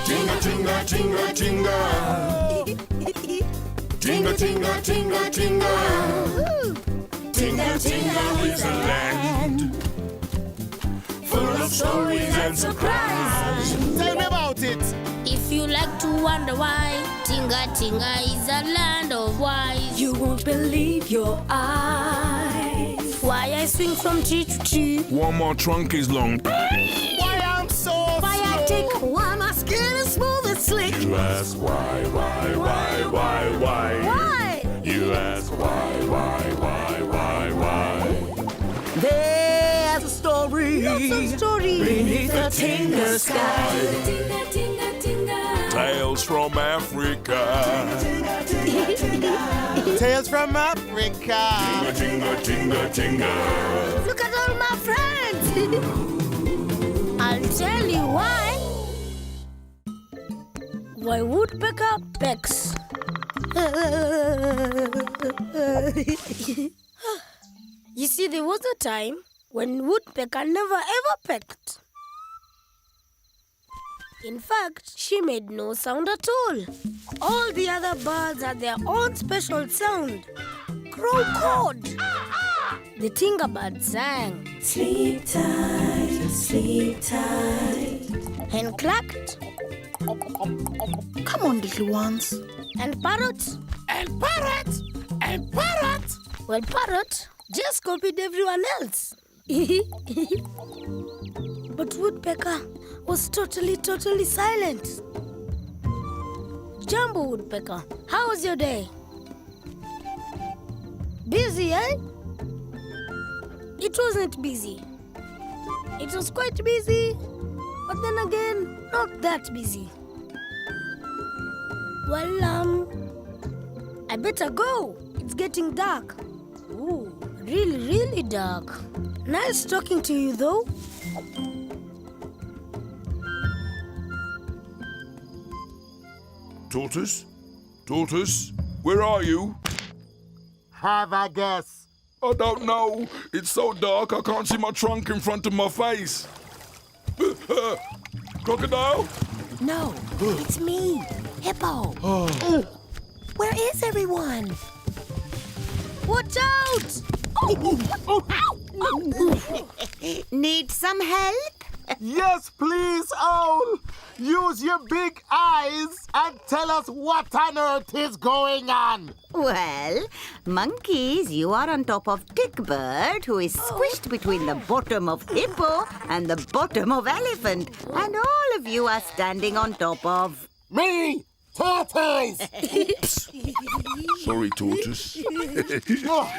Tinga tinga tinga tinga. Tinga tinga tinga tinga. Tinga tinga is a land full of stories and surprise. Tell me about it. If you like to wonder why, Tinga Tinga is a land of wise. You won't believe your eyes. Why I swing from tree to tree. Why my trunk is long. Why I'm so Why I slow. take, why my skin is smooth and slick. You ask why. Why? You ask why. There's a story. Lots of stories Beneath the Tinga sky. Tinga Tinga Tinga. Tales from Africa. Tales from Africa. Tinga tinga tinga. Look at all my friends. I'll tell you why. Why Woodpecker pecks. You see, there was a time when Woodpecker never ever pecked. In fact, she made no sound at all. All the other birds had their own special sound. Crow cawed. The Tinga bird sang. Sleep tight. Hen clacked. Come on, little ones. And parrot. And parrot. And parrot. Well, parrot just copied everyone else. But Woodpecker was totally silent. Jumbo Woodpecker, how was your day? Busy, eh? It wasn't busy. It was quite busy, but then again, not that busy. Well, I better go. It's getting dark. Ooh, really dark. Nice talking to you, though. Tortoise? Tortoise? Where are you? Have a guess. I don't know. It's so dark I can't see my trunk in front of my face. Crocodile? No, it's me, Hippo. Where is everyone? Watch out! Need some help? Yes, please, Owl. Use your big eyes and tell us what on earth is going on. Well, monkeys, you are on top of Tickbird, who is squished between the bottom of Hippo and the bottom of Elephant. And all of you are standing on top of... Me, Tortoise. Sorry, Tortoise. Oh,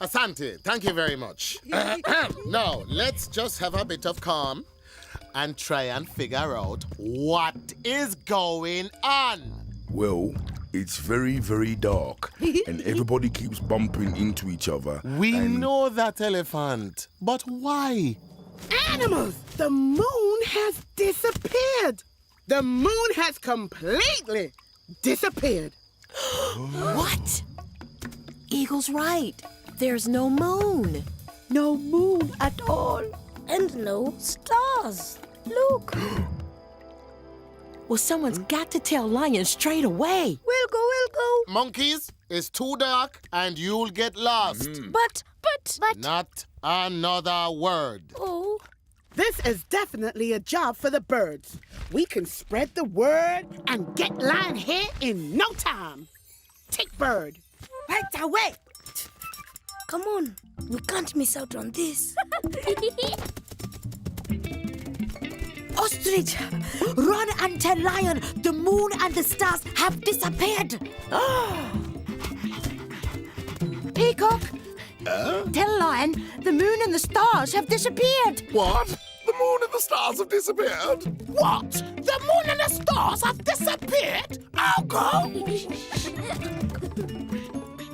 Asante, thank you very much. Now, let's just have a bit of calm and try and figure out what is going on. Well, it's very dark and everybody keeps bumping into each other. We and know that, Elephant, but why? Animals! The moon has disappeared! The moon has completely disappeared. What? Eagle's right. There's no moon. No moon at all. And no stars. Look. Well, someone's got to tell Lion straight away. We'll go. Monkeys, it's too dark and you'll get lost. But. Not another word. Oh, This is definitely a job for the birds. We can spread the word and get Lion here in no time. Take bird. Right away. come on. We can't miss out on this. Ostrich, run and tell Lion the moon and the stars have disappeared. Peacock, tell Lion the moon and the stars have disappeared. What? The moon and the stars have disappeared? What? The moon and the stars have disappeared? I'll go.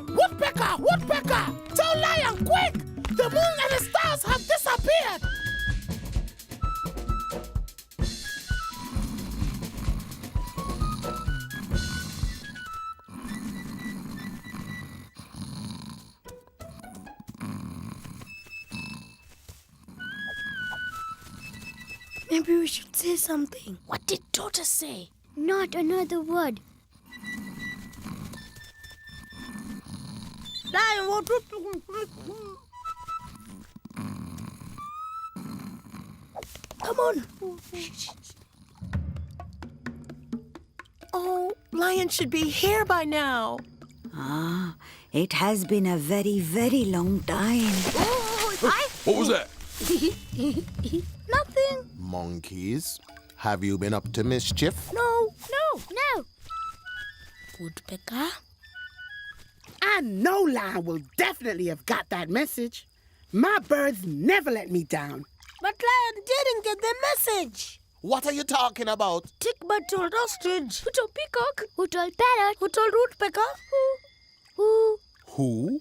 Woodpecker! Tell Lion quick! The moon and the stars have disappeared! Maybe we should say something. What did Tortoise say? Not another word. Lion, what? Come on. Oh, Lion should be here by now. Ah, it has been a very, very long time. What was that? Nothing. Monkeys, have you been up to mischief? No. No. Woodpecker? I know Lion will definitely have got that message. My birds never let me down. But Lion didn't get the message. What are you talking about? Tickbird told Ostrich. Who told Peacock? Who told Parrot? Who told Woodpecker? Who Who?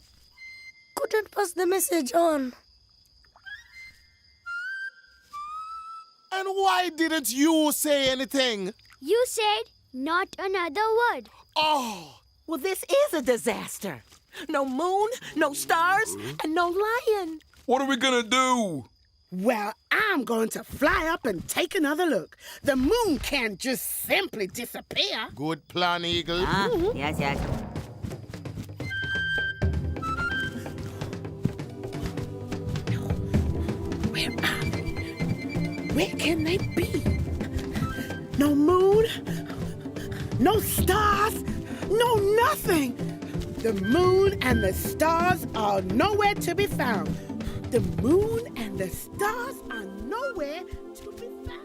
couldn't pass the message on. And why didn't you say anything? You said not another word. Oh, Well, this is a disaster. No moon, no stars, and no lion. What are we gonna do? Well, I'm going to fly up and take another look. The moon can't just simply disappear. good plan, Eagle. Ah, yes, yes. Where are they? Where can they be? No moon, no stars, no nothing. The moon and the stars are nowhere to be found. The moon and the stars are nowhere to be found.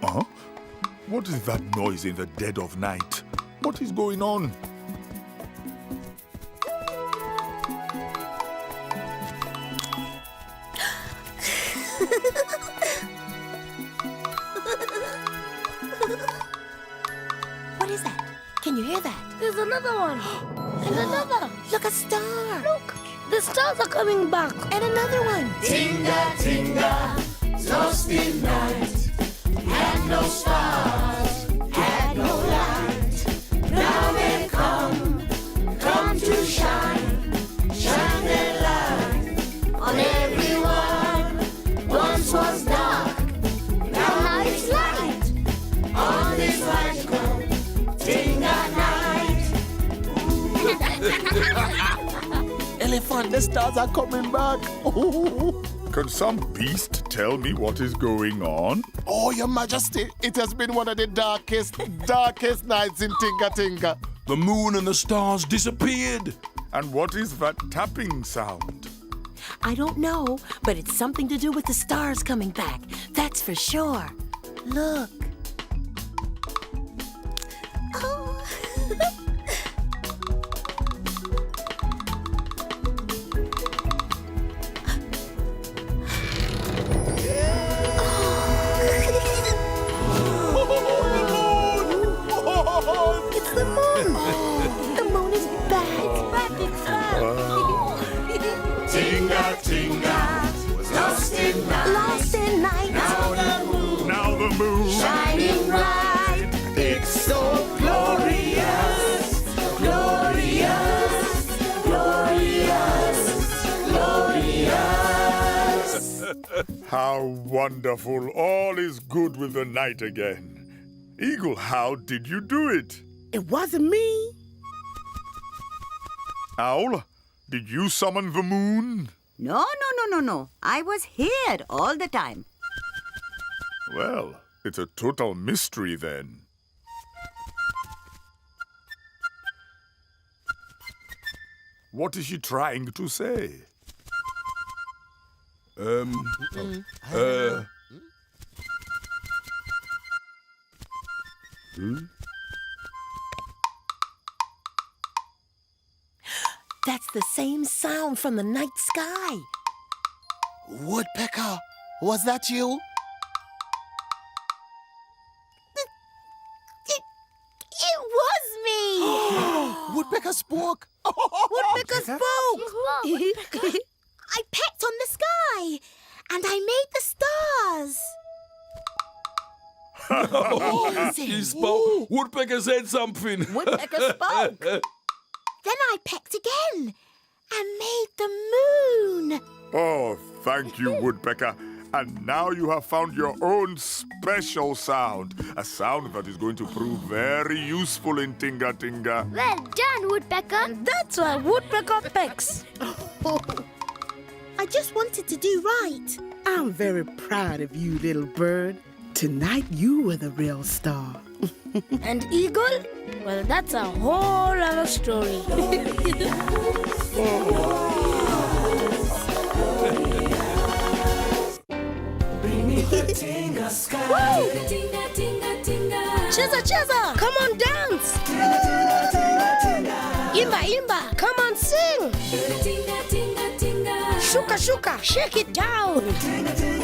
Huh? What is that noise in the dead of night? What is going on? What is that? Can you hear that? There's another one. And another. Look, a star. Look, the stars are coming back. And another one. Tinga Tinga, lost in night, had no stars, had no light. Now they come to shine, shine their light on everyone. Once was dark, now it's light. On this magical Tinga night. Elephant, the stars are coming back. Can some beast tell me what is going on? Oh, Your Majesty, it has been one of the darkest nights in Tinga Tinga. The moon and the stars disappeared. And what is that tapping sound? I don't know, but it's something to do with the stars coming back. That's for sure. Look. Oh. It's the moon. The moon is back. Back inside. Tinga Tinga, lost in night. Lost in night. Now the moon. Shining bright, it's so glorious, glorious, glorious, glorious. How wonderful. All is good with the night again. Eagle, how did you do it? It wasn't me. Owl, did you summon the moon? No. I was here all the time. Well, it's a total mystery then. What is she trying to say? That's the same sound from the night sky. Woodpecker, was that you? It was me! Woodpecker spoke. Woodpecker spoke! I pecked on the sky and I made the stars. He spoke. Woodpecker said something. Woodpecker spoke. Then I pecked again and made the moon. Oh, thank you, Woodpecker. And now you have found your own special sound. A sound that is going to prove very useful in Tinga Tinga. Well done, Woodpecker. That's why Woodpecker pecks. I just wanted to do right. I'm very proud of you, little bird. Tonight you were the real star. And eagle? Well, that's a whole other story. Tinga sky. Tinga tinga tinga. Cheza, cheza! Come on, dance! Imba, imba! Come on, sing! Tinga tinga tinga. Shuka, shuka! Shake it down!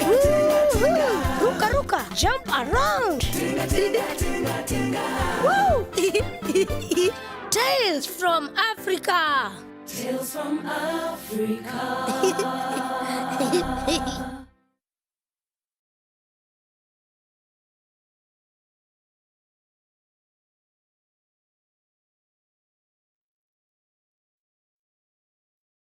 Woo-hoo! Ruka, ruka! Jump around! Woo! Tales from Africa! Tales from Africa.